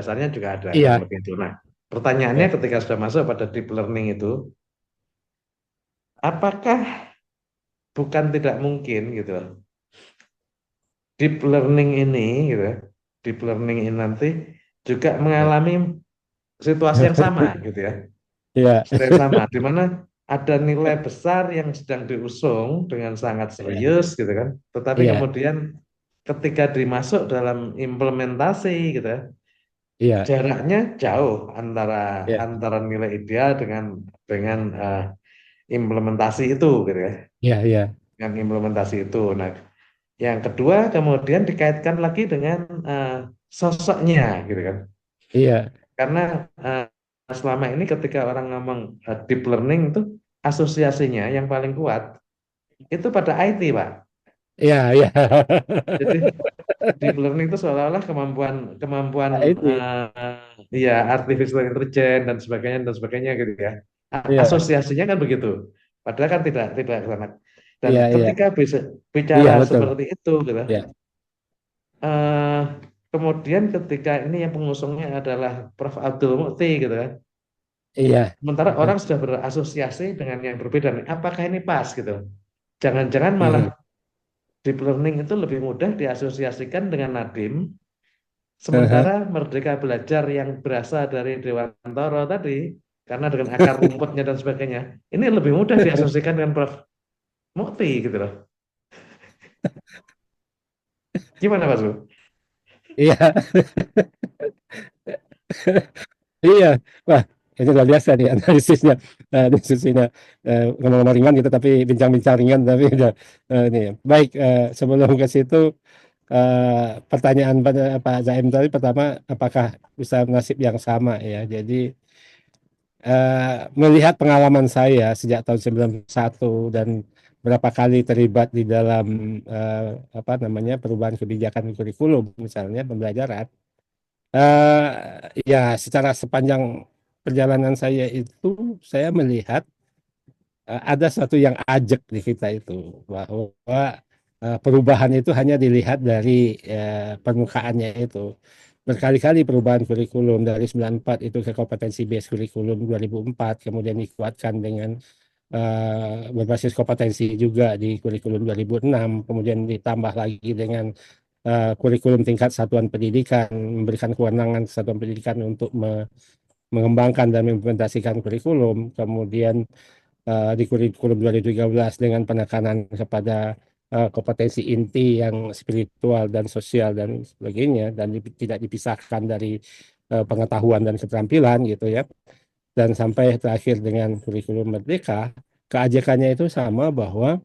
dasarnya juga ada kurang Iya, lebih itu. Nah, pertanyaannya iya. ketika sudah masuk pada deep learning itu, apakah bukan tidak mungkin gitu deep learning ini gitu ya, deep learning ini nanti juga Iya. mengalami situasi yang sama gitu ya, Iya. situasi yang sama di mana ada nilai besar yang sedang diusung dengan sangat Iya. serius gitu kan, tetapi Iya. kemudian ketika dimasuk dalam implementasi gitu ya, Iya. jaraknya jauh antara Iya. antara nilai ideal dengan implementasi itu gitu ya, Iya. Iya. dengan implementasi itu. Nah, yang kedua kemudian dikaitkan lagi dengan eh, sosoknya gitu kan. Iya. Karena eh, selama ini ketika orang ngomong deep learning itu asosiasinya yang paling kuat itu pada IT, Pak. Iya. Iya. Jadi deep learning itu seolah-olah kemampuan kemampuan Nah, itu. ya artificial intelligence dan sebagainya gitu ya. Iya. Asosiasinya kan begitu. Padahal kan tidak ke sana. Dan Iya. Iya. ketika bisa Iya, bicara betul. seperti itu gitu, Iya. eh, kemudian ketika ini yang pengusungnya adalah Prof. Abdul Mukti gitu kan. Iya. Sementara orang sudah berasosiasi dengan yang berbeda. Nih, apakah ini pas gitu? Jangan-jangan malah Mhm. deep learning itu lebih mudah diasosiasikan dengan Nadim, sementara Merdeka Belajar yang berasal dari Dewantara tadi, karena dengan akar rumputnya dan sebagainya, ini lebih mudah diasosiasikan dengan Prof. Mukti gitu loh. Gimana Mas Bro? Iya. Iya, wah itu luar biasa nih analisisnya, diskusinya, ngomong-ngomong ringan gitu tapi bincang-bincang ringan tapi udah, ini ya. Baik, sebelum ke situ, pertanyaan pada Pak Zaim tadi pertama apakah bisa nasib yang sama ya. Jadi, melihat pengalaman saya sejak tahun 91 dan berapa kali terlibat di dalam, apa namanya, perubahan kebijakan kurikulum misalnya pembelajaran. Ya, secara sepanjang perjalanan saya itu, saya melihat ada satu yang ajek di kita itu, bahwa perubahan itu hanya dilihat dari permukaannya itu. Berkali-kali perubahan kurikulum dari 94 itu ke kompetensi based kurikulum 2004, kemudian dikuatkan dengan berbasis kompetensi juga di kurikulum 2006, kemudian ditambah lagi dengan kurikulum tingkat satuan pendidikan, memberikan kewenangan satuan pendidikan untuk mengembangkan dan mengimplementasikan kurikulum, kemudian di kurikulum 2013 dengan penekanan kepada kompetensi inti yang spiritual dan sosial dan sebagainya, dan tidak dipisahkan dari pengetahuan dan keterampilan gitu ya, dan sampai terakhir dengan kurikulum merdeka, keajekannya itu sama bahwa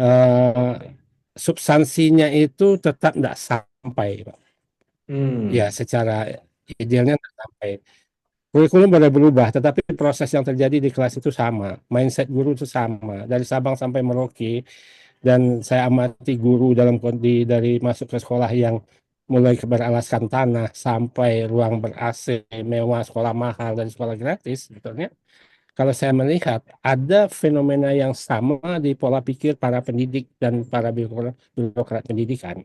eh, substansinya itu tetap tidak sampai, Pak. Ya, Hmm, secara idealnya tidak sampai. Kurikulum boleh berubah, tetapi proses yang terjadi di kelas itu sama, mindset guru itu sama, dari Sabang sampai Merauke. Dan saya amati guru dalam dari masuk ke sekolah yang mulai beralaskan tanah sampai ruang ber-AC mewah, sekolah mahal dan sekolah gratis, sebetulnya kalau saya melihat ada fenomena yang sama di pola pikir para pendidik dan para birokrat pendidikan.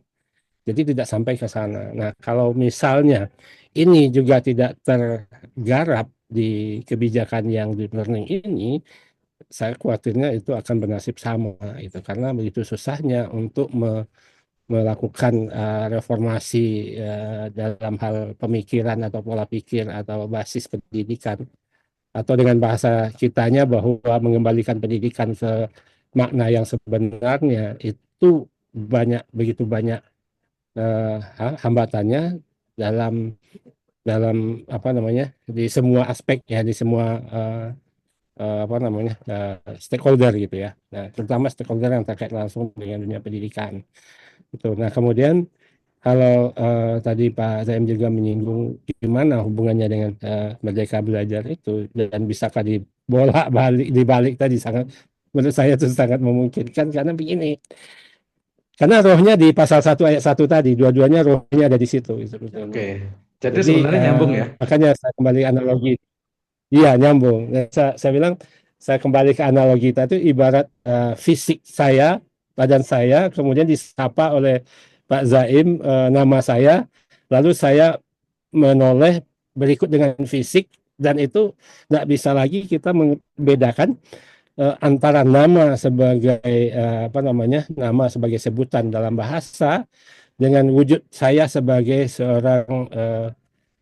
Jadi tidak sampai ke sana. Nah, kalau misalnya ini juga tidak tergarap di kebijakan yang deep learning ini, saya khawatirnya itu akan bernasib sama itu, karena begitu susahnya untuk melakukan reformasi dalam hal pemikiran atau pola pikir atau basis pendidikan, atau dengan bahasa kitanya bahwa mengembalikan pendidikan ke makna yang sebenarnya itu begitu banyak hambatannya dalam dalam apa namanya, di semua aspek ya, di semua apa namanya, stakeholder gitu ya. Nah, terutama stakeholder yang terkait langsung dengan dunia pendidikan. Itu. Nah, kemudian kalau tadi Pak Zaim juga menyinggung gimana hubungannya dengan Merdeka Belajar itu, dan bisakah dibolak balik dibalik tadi, sangat menurut saya itu sangat memungkinkan, karena begini, karena rohnya di pasal 1 ayat 1 tadi, dua-duanya rohnya ada di situ sebetulnya. oke. Jadi Jadi sebenarnya nyambung ya. makanya saya kembali analogi, iya nyambung. Nah, saya bilang, saya kembali ke analogi tadi, ibarat fisik saya, badan saya, kemudian disapa oleh Pak Zaim, nama saya, lalu saya menoleh berikut dengan fisik, dan itu nggak bisa lagi kita membedakan antara nama sebagai apa namanya, nama sebagai sebutan dalam bahasa dengan wujud saya sebagai seorang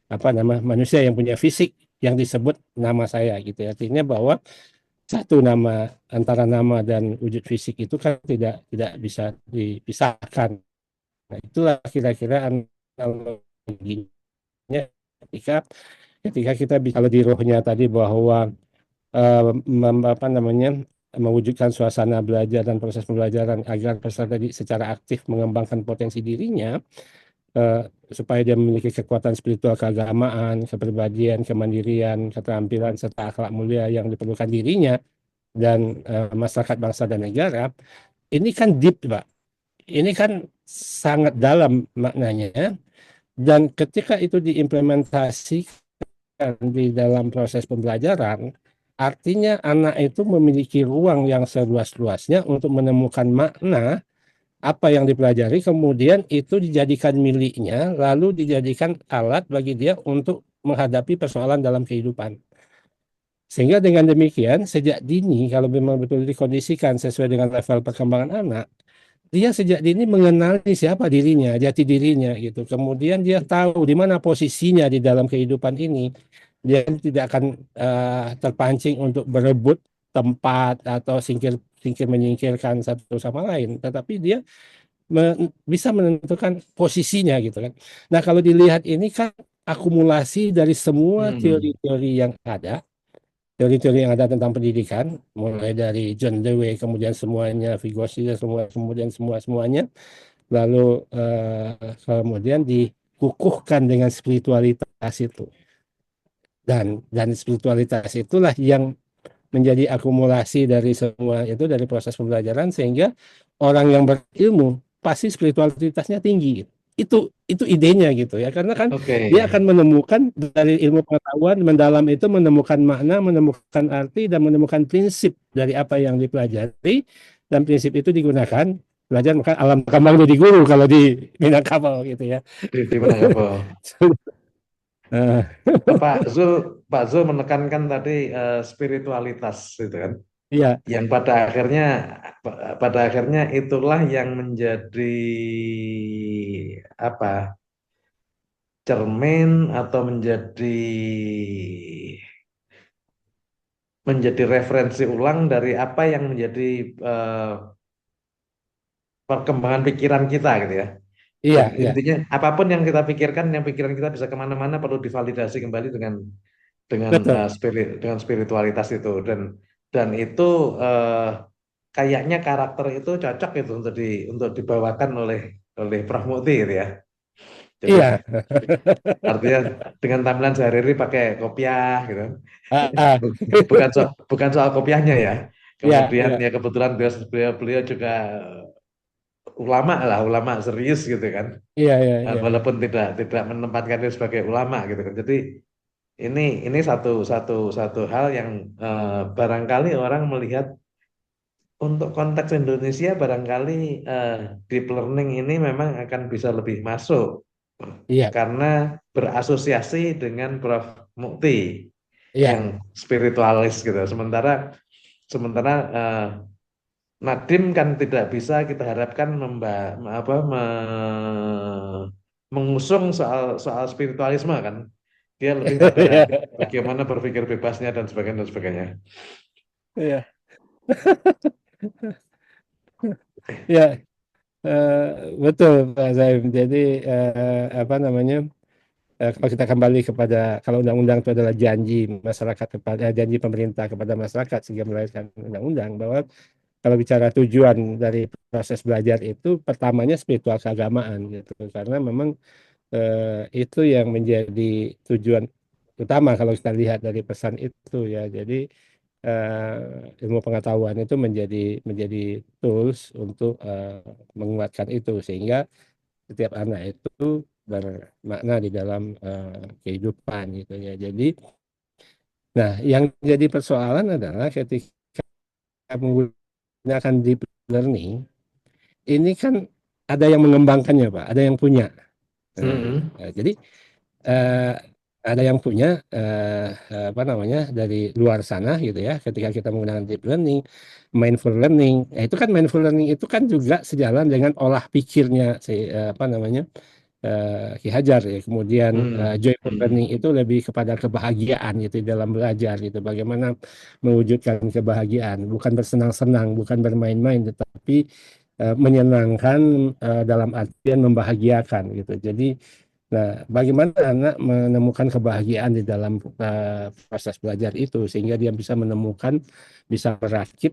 apa nama manusia yang punya fisik yang disebut nama saya gitu ya. Artinya bahwa satu nama, antara nama dan wujud fisik itu kan tidak bisa dipisahkan. Nah, itulah kira-kira analoginya ketika ketika kita kalau di rohnya tadi bahwa apa namanya, mewujudkan suasana belajar dan proses pembelajaran agar peserta tadi secara aktif mengembangkan potensi dirinya, eh, supaya dia memiliki kekuatan spiritual keagamaan, kepribadian, kemandirian, keterampilan serta akhlak mulia yang diperlukan dirinya dan masyarakat, bangsa dan negara. Ini kan deep, Pak. Ini kan sangat dalam maknanya, dan ketika itu diimplementasikan di dalam proses pembelajaran, artinya anak itu memiliki ruang yang seluas-luasnya untuk menemukan makna apa yang dipelajari, kemudian itu dijadikan miliknya, lalu dijadikan alat bagi dia untuk menghadapi persoalan dalam kehidupan. Sehingga dengan demikian, sejak dini, kalau memang betul dikondisikan sesuai dengan level perkembangan anak, dia sejak dini mengenali siapa dirinya, jati dirinya gitu. Kemudian dia tahu di mana posisinya di dalam kehidupan ini. Dia tidak akan terpancing untuk berebut tempat atau singkir singkir menyingkirkan satu sama lain, tetapi dia bisa menentukan posisinya gitu kan. Nah, kalau dilihat ini kan akumulasi dari semua Hmm. teori-teori yang ada, teori-teori yang ada tentang pendidikan, mulai dari John Dewey, kemudian semuanya, Vygotsky, semua, kemudian semuanya, lalu kemudian dikukuhkan dengan spiritualitas itu, dan spiritualitas itulah yang menjadi akumulasi dari semua itu, dari proses pembelajaran, sehingga orang yang berilmu pasti spiritualitasnya tinggi. Itu idenya gitu ya, karena kan Oke. dia akan menemukan dari ilmu pengetahuan mendalam itu, menemukan makna, menemukan arti, dan menemukan prinsip dari apa yang dipelajari, dan prinsip itu digunakan belajar, maka alam kembang jadi guru kalau di Minangkabau gitu ya. Di Minangkabau. Eh, Pak Zul menekankan tadi spiritualitas itu kan, iya, yang pada akhirnya itulah yang menjadi apa, cermin atau menjadi referensi ulang dari apa yang menjadi eh, perkembangan pikiran kita gitu ya. iya, Dan iya, intinya apapun yang kita pikirkan, yang pikiran kita bisa kemana-mana perlu divalidasi kembali betul. dengan spiritualitas itu, dan itu eh, kayaknya karakter itu cocok itu untuk dibawakan oleh oleh Prof Mukti gitu ya. Jadi Iya. artinya dengan tampilan sehari-hari pakai kopiah gitu. Ah, ah. Bukan soal kopiahnya ya. Iya, Kemudian iya, ya kebetulan beliau beliau juga ulama lah, ulama serius gitu kan. iya, iya, iya, iya, Walaupun tidak menempatkan diri sebagai ulama gitu kan. Jadi ini satu satu satu hal yang barangkali orang melihat untuk konteks Indonesia, barangkali deep learning ini memang akan bisa lebih masuk iya, karena berasosiasi dengan Prof Mukti iya, yang spiritualis gitu. Sementara sementara Nadiem kan tidak bisa kita harapkan mengusung soal soal spiritualisme kan. Dia lebih pada iya, bagaimana berpikir bebasnya dan sebagainya dan sebagainya. iya, iya, eh, betul Pak Zaim. Jadi apa namanya? Kalau kita kembali kepada, kalau undang-undang itu adalah janji masyarakat kepada janji pemerintah kepada masyarakat sehingga melahirkan undang-undang, bahwa kalau bicara tujuan dari proses belajar itu pertamanya spiritual keagamaan gitu, karena memang itu yang menjadi tujuan utama kalau kita lihat dari pesan itu ya. Jadi ilmu pengetahuan itu menjadi tools untuk menguatkan itu, sehingga setiap anak itu bermakna di dalam kehidupan gitu ya. Jadi, nah, yang jadi persoalan adalah ketika menggunakan deep learning ini kan ada yang mengembangkannya, Pak, ada yang punya. Nah, Mm-mm. jadi eh, ada yang punya apa namanya dari luar sana gitu ya, ketika kita menggunakan deep learning, mindful learning. Itu kan mindful learning itu kan juga sejalan dengan olah pikirnya si apa namanya Ki Hajar ya. Kemudian Hmm. joyful learning Hmm. itu lebih kepada kebahagiaan gitu dalam belajar gitu. Bagaimana mewujudkan kebahagiaan, bukan bersenang-senang, bukan bermain-main, tetapi menyenangkan dalam artian membahagiakan gitu. Jadi, nah, bagaimana anak menemukan kebahagiaan di dalam proses belajar itu sehingga dia bisa menemukan, bisa merakit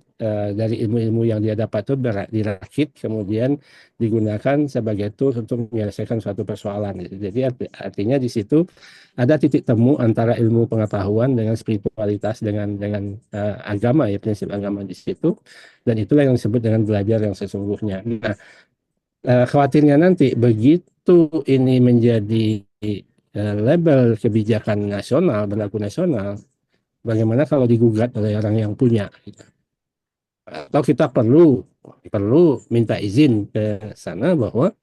dari ilmu-ilmu yang dia dapat itu dirakit kemudian digunakan sebagai tools untuk menyelesaikan suatu persoalan gitu. Jadi artinya di situ ada titik temu antara ilmu pengetahuan dengan spiritualitas dengan agama ya, prinsip agama di situ, dan itulah yang disebut dengan belajar yang sesungguhnya. Nah, khawatirnya nanti begitu ini menjadi label kebijakan nasional, berlaku nasional, bagaimana kalau digugat oleh orang yang punya? Gitu. Atau kita perlu perlu minta izin ke sana bahwa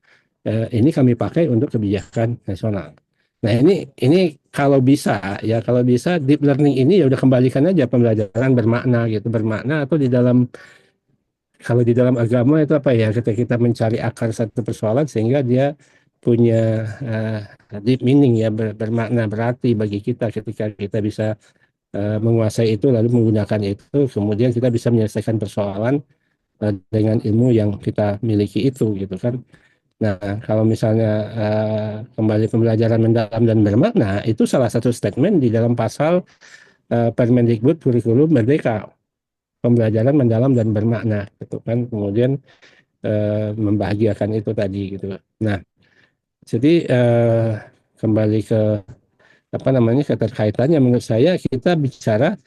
ini kami pakai untuk kebijakan nasional. Nah, ini kalau bisa ya, kalau bisa deep learning ini ya udah kembalikan aja pembelajaran bermakna gitu, bermakna atau di dalam, kalau di dalam agama itu apa ya, ketika kita mencari akar satu persoalan sehingga dia punya deep meaning ya, bermakna berarti bagi kita, ketika kita bisa menguasai itu lalu menggunakan itu kemudian kita bisa menyelesaikan persoalan dengan ilmu yang kita miliki itu gitu kan. Nah, kalau misalnya kembali pembelajaran mendalam dan bermakna itu salah satu statement di dalam pasal Permendikbud Kurikulum Merdeka, pembelajaran mendalam dan bermakna gitu kan, kemudian membahagiakan itu tadi gitu. Nah, jadi kembali ke apa namanya keterkaitannya, menurut saya kita bicara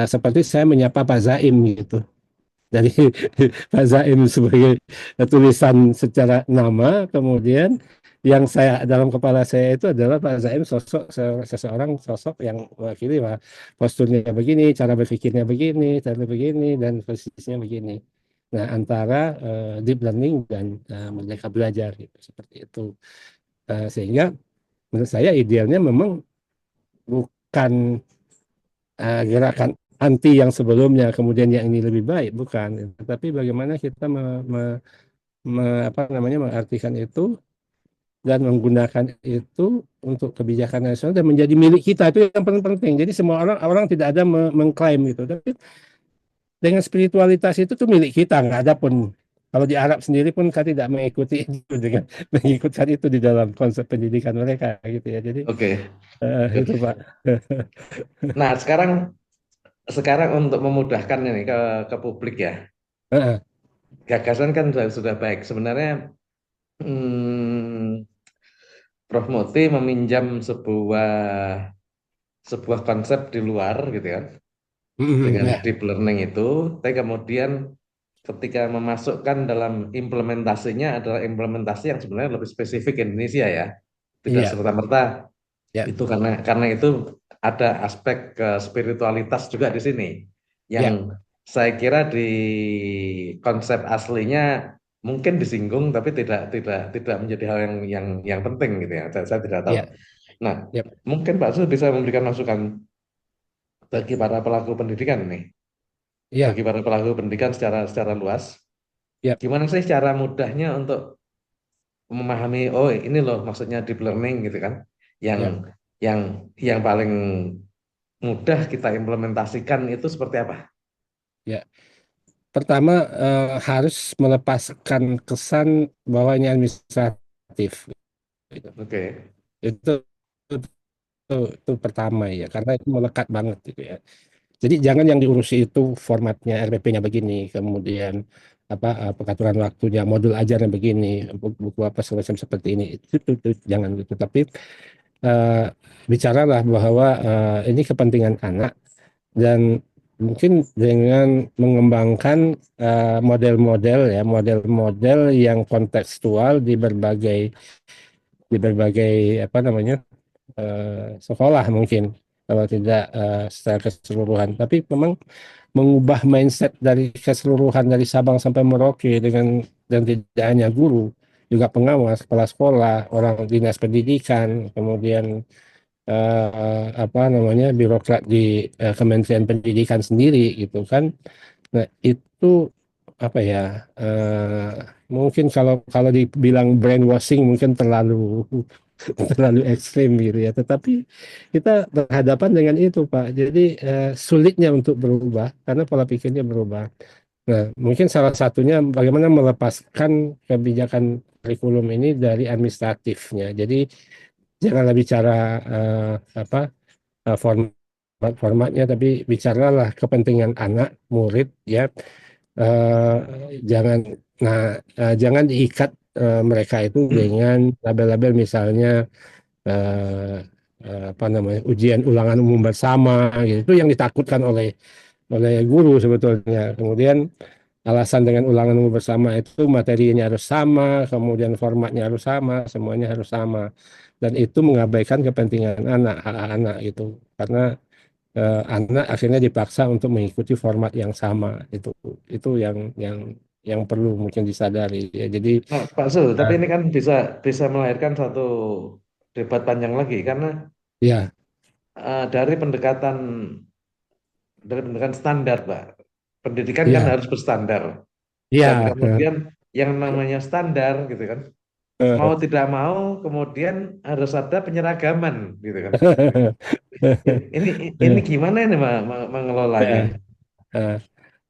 seperti saya menyapa Pak Zaim gitu. Dari Pak Zaim sebagai tulisan secara nama, kemudian yang saya dalam kepala saya itu adalah Pak Zaim sosok seseorang sosok yang mewakili wah, posturnya begini, cara berpikirnya begini, cara begini dan posisinya begini. Nah, antara deep learning dan merdeka belajar gitu, seperti itu. Sehingga menurut saya idealnya memang bukan gerakan anti yang sebelumnya kemudian yang ini lebih baik, bukan, tapi bagaimana kita apa namanya mengartikan itu dan menggunakan itu untuk kebijakan nasional dan menjadi milik kita, itu yang paling penting. Jadi semua orang orang tidak ada mengklaim gitu, tapi dengan spiritualitas itu tuh milik kita, nggak ada pun, kalau di Arab sendiri pun kan tidak mengikuti itu dengan mengikutkan itu di dalam konsep pendidikan mereka gitu ya. Jadi Oke. itu Pak. Nah, sekarang sekarang untuk memudahkan ini ke publik ya. Gagasan kan sudah baik. Sebenarnya hmm, Prof. Muti meminjam sebuah konsep di luar gitu kan dengan Ya, deep learning itu, tapi kemudian ketika memasukkan dalam implementasinya adalah implementasi yang sebenarnya lebih spesifik Indonesia ya. Tidak iya, serta-merta ya, itu karena itu ada aspek spiritualitas juga di sini yang ya, saya kira di konsep aslinya mungkin disinggung tapi tidak menjadi hal yang penting gitu ya. Saya tidak tahu. ya, Nah, ya, mungkin Pak Sul bisa memberikan masukan bagi para pelaku pendidikan nih, ya, bagi para pelaku pendidikan secara luas. ya, Gimana sih cara mudahnya untuk memahami, oh ini loh maksudnya deep learning gitu kan, yang ya, yang yang paling mudah kita implementasikan itu seperti apa? ya. Pertama harus melepaskan kesan bahwa ini administratif. Gitu. Oke. Itu, itu pertama ya, karena itu melekat banget gitu ya. Jadi jangan yang diurusi itu formatnya RPP-nya begini, kemudian apa pengaturan waktunya, modul ajarnya begini, buku apa semacam seperti ini. Itu jangan gitu. Tapi eh, bicaralah bahwa ini kepentingan anak, dan mungkin dengan mengembangkan model-model ya, model-model yang kontekstual di berbagai apa namanya sekolah mungkin, kalau tidak secara keseluruhan, tapi memang mengubah mindset dari keseluruhan dari Sabang sampai Merauke, dan tidak hanya guru, juga pengawas, kepala sekolah, orang dinas pendidikan, kemudian apa namanya birokrat di Kementerian Pendidikan sendiri gitu kan. Nah itu apa ya? eh, Mungkin kalau kalau dibilang brainwashing mungkin terlalu terlalu ekstrim gitu ya. Tetapi kita berhadapan dengan itu Pak. Jadi sulitnya untuk berubah karena pola pikirnya berubah. Nah, mungkin salah satunya bagaimana melepaskan kebijakan kurikulum ini dari administratifnya. Jadi janganlah bicara eh, apa formatnya, tapi bicaralah kepentingan anak, murid, ya. Eh, jangan, nah, jangan diikat mereka itu dengan label-label misalnya eh, apa namanya ujian ulangan umum bersama, gitu. Itu yang ditakutkan oleh guru sebetulnya. Kemudian alasan dengan ulangan umum bersama itu materinya harus sama, kemudian formatnya harus sama, semuanya harus sama. Dan itu mengabaikan kepentingan anak, hak anak gitu. Karena anak akhirnya dipaksa untuk mengikuti format yang sama. Itu yang perlu mungkin disadari ya. Jadi Nah, Pak Zul, tapi eh, ini kan bisa bisa melahirkan satu debat panjang lagi karena ya, dari pendekatan standar, Pak. Pendidikan kan ya, harus berstandar dan ya. kemudian yang namanya standar gitu kan. Mau tidak mau kemudian harus ada penyeragaman gitu kan. Ini gimana ini mengelolanya? Ya. Eh,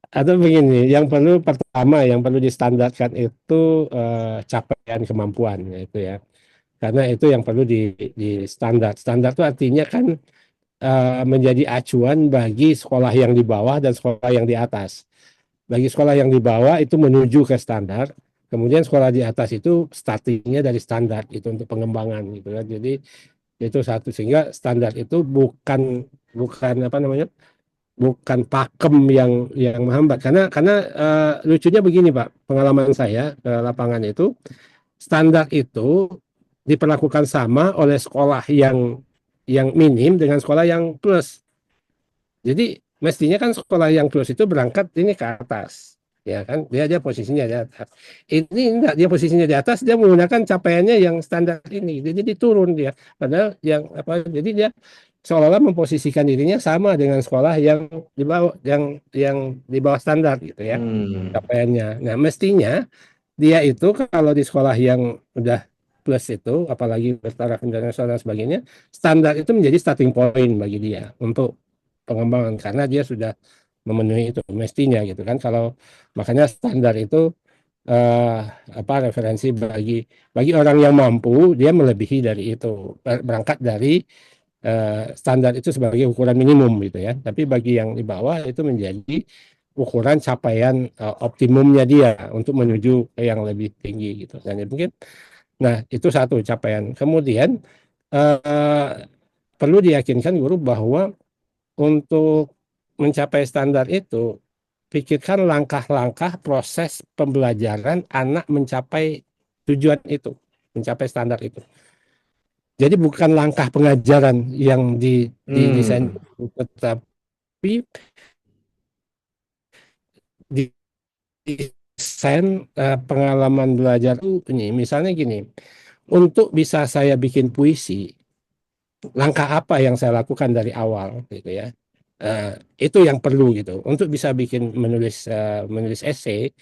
Atau begini, yang pertama yang perlu distandarkan itu capaian kemampuan itu ya. Karena itu yang perlu di standar. Standar itu artinya kan menjadi acuan bagi sekolah yang di bawah dan sekolah yang di atas. Bagi sekolah yang di bawah itu menuju ke standar, kemudian sekolah di atas itu startingnya dari standar itu untuk pengembangan gitu kan. Jadi itu satu, sehingga standar itu bukan bukan apa namanya bukan pakem yang menghambat, karena lucunya begini Pak, pengalaman saya ke lapangan itu standar itu diperlakukan sama oleh sekolah yang minim dengan sekolah yang plus. Jadi mestinya kan sekolah yang close itu berangkat ini ke atas, ya kan? Dia posisinya di atas. Ini enggak, dia posisinya di atas, dia menggunakan capaiannya yang standar ini. Jadi turun dia. Padahal yang apa? Jadi dia seolah-olah memposisikan dirinya sama dengan sekolah yang di bawah yang di bawah standar gitu ya Hmm. capaiannya. Nah, mestinya dia itu kalau di sekolah yang udah plus itu, apalagi bertaraf internasional dan sebagainya, standar itu menjadi starting point bagi dia untuk pengembangan karena dia sudah memenuhi itu mestinya gitu kan. Kalau makanya standar itu eh, apa referensi bagi orang yang mampu, dia melebihi dari itu, berangkat dari standar itu sebagai ukuran minimum gitu ya. Tapi bagi yang di bawah itu menjadi ukuran capaian optimumnya dia untuk menuju ke yang lebih tinggi gitu. Dan ya mungkin, nah itu satu capaian. Kemudian eh, perlu diyakinkan guru bahwa untuk mencapai standar itu, pikirkan langkah-langkah proses pembelajaran anak mencapai tujuan itu, mencapai standar itu. Jadi bukan langkah pengajaran yang didesain, Hmm. tetapi desain pengalaman belajar itu ini. Misalnya gini, untuk bisa saya bikin puisi, langkah apa yang saya lakukan dari awal gitu ya. Eh, itu yang perlu gitu. Untuk bisa bikin menulis esai,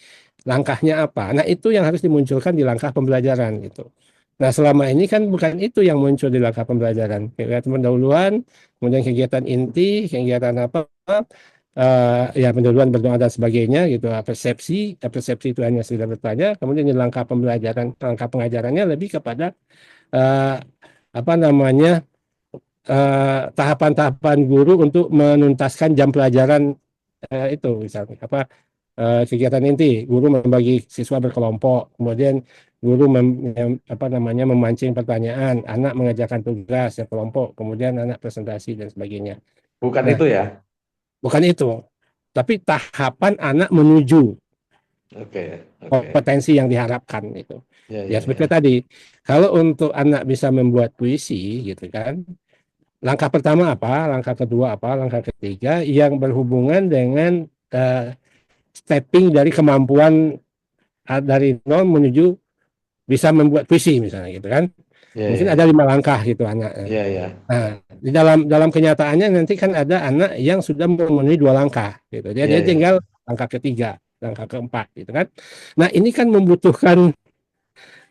langkahnya apa? Nah, itu yang harus dimunculkan di langkah pembelajaran gitu. Nah, selama ini kan bukan itu yang muncul di langkah pembelajaran. Kegiatan pendahuluan, kemudian kegiatan inti, kegiatan apa? Ya pendahuluan berdoa dan sebagainya gitu. Persepsi itu hanya sekedar bertanya. Kemudian di langkah pembelajaran, langkah pengajarannya lebih kepada eh, apa namanya tahapan-tahapan guru untuk menuntaskan jam pelajaran itu misalnya apa kegiatan inti guru membagi siswa berkelompok, kemudian guru apa namanya memancing pertanyaan, anak mengerjakan tugas ya kelompok, kemudian anak presentasi dan sebagainya. Bukan Nah, itu ya. bukan itu, tapi tahapan anak menuju Oke, oke. kompetensi yang diharapkan itu. Ya, Ya ya, seperti ya. tadi, kalau untuk anak bisa membuat puisi gitu kan, langkah pertama apa, langkah kedua apa, langkah ketiga yang berhubungan dengan stepping dari kemampuan dari nol menuju bisa membuat puisi misalnya gitu kan. Iya, Mungkin ada iya. 5 langkah gitu anak. Iya, iya. Nah, di dalam kenyataannya nanti kan ada anak yang sudah memenuhi 2 langkah gitu. Dia Iya, dia iya. tinggal langkah ketiga, langkah keempat gitu kan. Nah, ini kan membutuhkan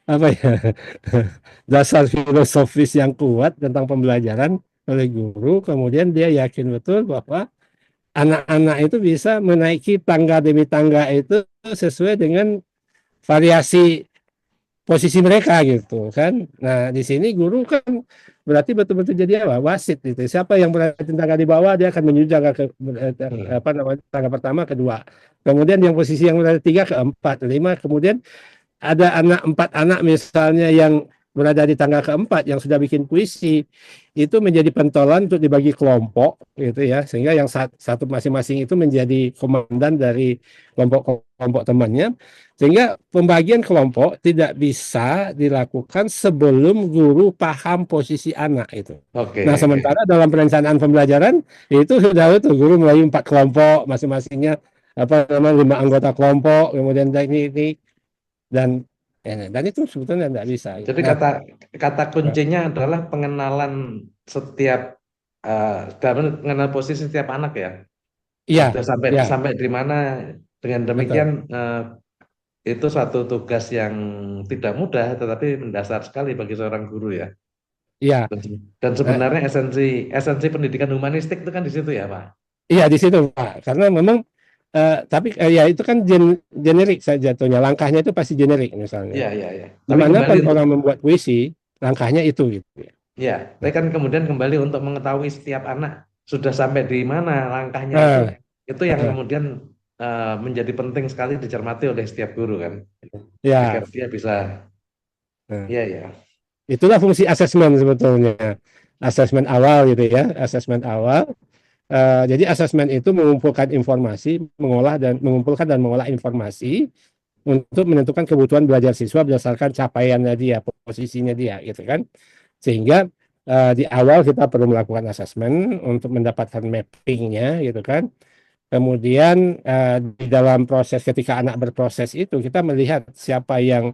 apa ya? Dasar filosofis yang kuat tentang pembelajaran oleh guru. Kemudian dia yakin betul bahwa anak-anak itu bisa menaiki tangga demi tangga itu sesuai dengan variasi posisi mereka gitu kan. Nah, di sini guru kan berarti betul-betul jadi apa? Wasit gitu. Siapa yang berada di tangga di bawah dia akan menuju tangga Hmm. apa namanya tangga pertama, kedua. Kemudian yang posisi yang berada tiga, keempat, lima. Kemudian ada 4 anak misalnya yang berada di tangga keempat yang sudah bikin puisi itu menjadi pentolan untuk dibagi kelompok gitu ya, sehingga yang satu masing-masing itu menjadi komandan dari kelompok-kelompok temannya, sehingga pembagian kelompok tidak bisa dilakukan sebelum guru paham posisi anak itu. Oke, Nah, oke. sementara dalam perencanaan pembelajaran itu sudah itu guru melalui 4 kelompok masing-masingnya apa namanya 5 anggota kelompok, kemudian teknik dan dan itu sebetulnya tidak bisa. Jadi Nah, kata kata kuncinya adalah pengenalan setiap dalam mengenal posisi setiap anak ya. iya, Sudah sampai ya, sampai di mana dengan demikian betul. itu suatu tugas yang tidak mudah tetapi mendasar sekali bagi seorang guru ya. Iya, Dan eh, sebenarnya esensi esensi pendidikan humanistik itu kan di situ ya, Pak. iya di situ Pak. Karena memang tapi ya itu kan generik saja jatuhnya. Langkahnya itu pasti generik misalnya. Iya, iya, iya. Tapi kembali Dimanapun untuk orang membuat puisi, langkahnya itu gitu. Ya. ya, tapi kan kemudian kembali untuk mengetahui setiap anak sudah sampai di mana langkahnya Nah, itu yang eh, kemudian menjadi penting sekali dicermati oleh setiap guru kan, agar ya, dia bisa, nah, ya ya, itulah fungsi asesmen sebetulnya. Asesmen awal gitu ya, asesmen awal. Jadi asesmen itu mengumpulkan informasi, mengumpulkan dan mengolah informasi untuk menentukan kebutuhan belajar siswa berdasarkan capaiannya dia, posisinya dia, gitu kan. Sehingga di awal kita perlu melakukan asesmen untuk mendapatkan mappingnya, gitu kan. Kemudian di dalam proses ketika anak berproses itu kita melihat siapa yang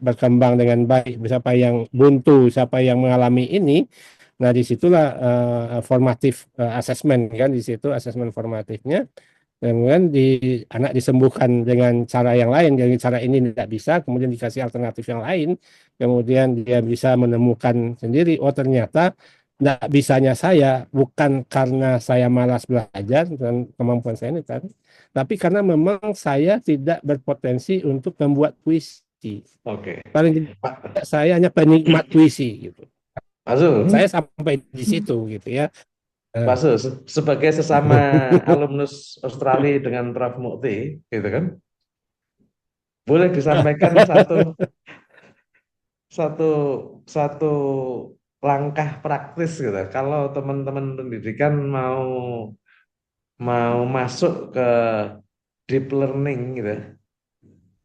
berkembang dengan baik, siapa yang buntu, siapa yang mengalami ini. Nah, disitulah formatif asesmen kan, di situ asesmen formatifnya. Kemudian anak disembuhkan dengan cara yang lain, dengan cara ini tidak bisa, kemudian dikasih alternatif yang lain, kemudian dia bisa menemukan sendiri, oh ternyata tidak bisanya saya bukan karena saya malas belajar dan kemampuan saya ini kan, tapi karena memang saya tidak berpotensi untuk membuat puisi. oke. Paling Pak tidak saya hanya penikmat puisi gitu. Pak Zul, Saya sampai di situ gitu ya. Pak Eh. Zul, sebagai sesama alumnus Australia dengan Prof. Mukti, gitu kan, boleh disampaikan satu satu satu langkah praktis gitu. Kalau teman-teman pendidikan mau mau masuk ke deep learning gitu,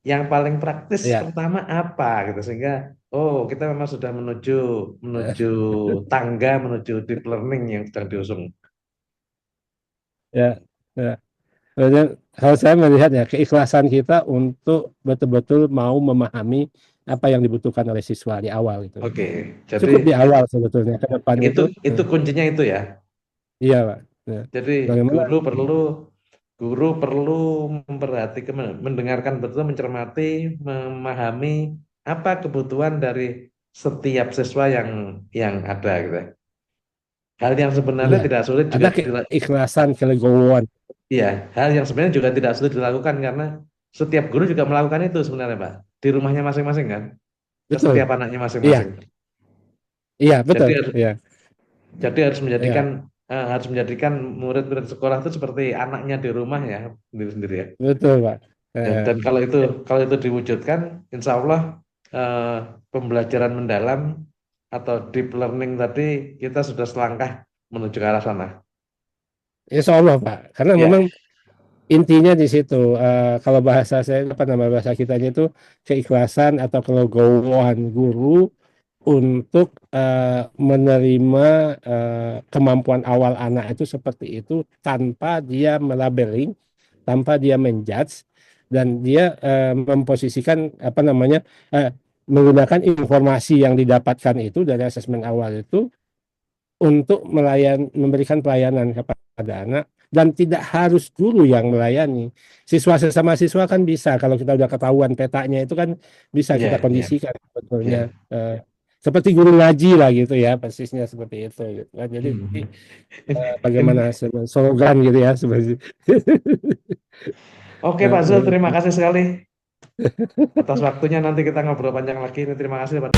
yang paling praktis Ya, pertama apa gitu sehingga oh kita memang sudah menuju menuju tangga menuju deep learning yang sedang diusung. ya, ya. Kemudian kalau saya melihat ya keikhlasan kita untuk betul-betul mau memahami apa yang dibutuhkan oleh siswa di awal itu. Oke, jadi Cukup di awal sebetulnya ke depan itu itu. itu kuncinya itu ya. Iya, Pak. Ya. Jadi Bagaimana? guru perlu memperhatikan, mendengarkan betul, mencermati, memahami apa kebutuhan dari setiap siswa yang ada gitu. Hal yang sebenarnya Iya. tidak sulit juga Ada keikhlasan, kelegowoan. iya, hal yang sebenarnya juga tidak sulit dilakukan karena setiap guru juga melakukan itu sebenarnya, Pak. Di rumahnya masing-masing kan, ke setiap Betul. anaknya masing-masing. Iya, iya, Jadi betul. Iya, jadi iya, harus menjadikan murid-murid sekolah itu seperti anaknya di rumah ya, sendiri-sendiri ya. betul, Pak. Dan kalau itu diwujudkan, insya Allah eh, pembelajaran mendalam atau deep learning tadi kita sudah selangkah menuju ke arah sana. Insya Allah, Pak. Karena Ya, memang intinya di situ. Kalau bahasa saya, apa nama bahasa kitanya itu keikhlasan atau kelegowoan guru untuk menerima kemampuan awal anak itu seperti itu tanpa dia melabeling, tanpa dia menjudge dan dia memposisikan apa namanya menggunakan informasi yang didapatkan itu dari asesmen awal itu untuk memberikan pelayanan kepada anak, dan tidak harus guru yang melayani. Siswa sesama siswa kan bisa, kalau kita udah ketahuan petanya itu kan bisa Iya, kita iya, kondisikan iya. sebetulnya, seperti guru ngaji lah gitu ya, persisnya seperti itu gitu kan. Jadi Hmm. bagaimana slogan gitu ya seperti Oke Pak Zul, terima kasih sekali atas waktunya. Nanti kita ngobrol panjang lagi. Terima kasih Pak.